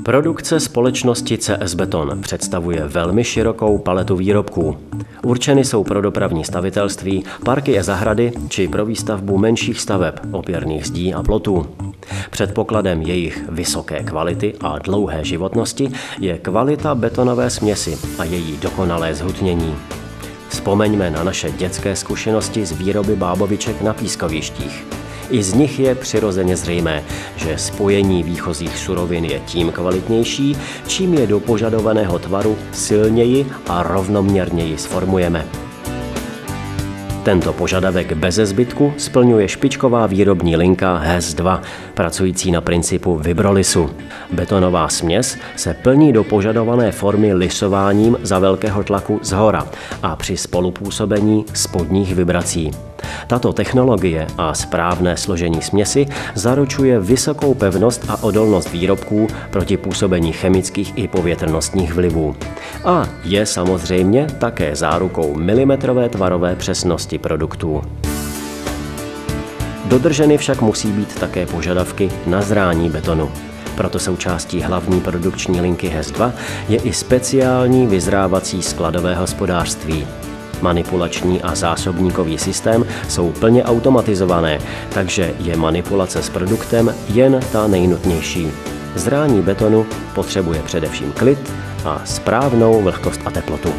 Produkce společnosti CS Beton představuje velmi širokou paletu výrobků. Určeny jsou pro dopravní stavitelství, parky a zahrady či pro výstavbu menších staveb, opěrných zdí a plotů. Předpokladem jejich vysoké kvality a dlouhé životnosti je kvalita betonové směsi a její dokonalé zhutnění. Vzpomeňme na naše dětské zkušenosti z výroby báboviček na pískovištích. I z nich je přirozeně zřejmé, že spojení výchozích surovin je tím kvalitnější, čím je do požadovaného tvaru silněji a rovnoměrněji sformujeme. Tento požadavek beze zbytku splňuje špičková výrobní linka HES 2, pracující na principu vibrolisu. Betonová směs se plní do požadované formy lisováním za velkého tlaku zhora a při spolupůsobení spodních vibrací. Tato technologie a správné složení směsi zaručuje vysokou pevnost a odolnost výrobků proti působení chemických i povětrnostních vlivů. A je samozřejmě také zárukou milimetrové tvarové přesnosti produktů. Dodrženy však musí být také požadavky na zrání betonu. Proto součástí hlavní produkční linky HES 2 je i speciální vyzrávací skladové hospodářství. Manipulační a zásobníkový systém jsou plně automatizované, takže je manipulace s produktem jen ta nejnutnější. Zrání betonu potřebuje především klid a správnou vlhkost a teplotu.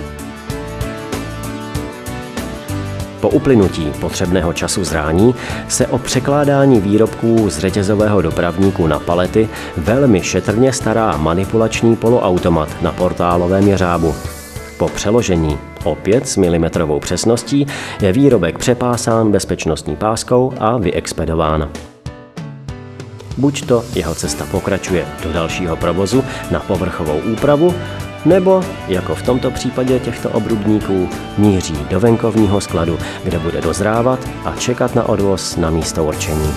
Po uplynutí potřebného času zrání se o překládání výrobků z řetězového dopravníku na palety velmi šetrně stará manipulační poloautomat na portálovém jeřábu. Po přeložení opět s milimetrovou přesností je výrobek přepásán bezpečnostní páskou a vyexpedován. Buď to jeho cesta pokračuje do dalšího provozu na povrchovou úpravu, nebo, jako v tomto případě těchto obrubníků, míří do venkovního skladu, kde bude dozrávat a čekat na odvoz na místo určení.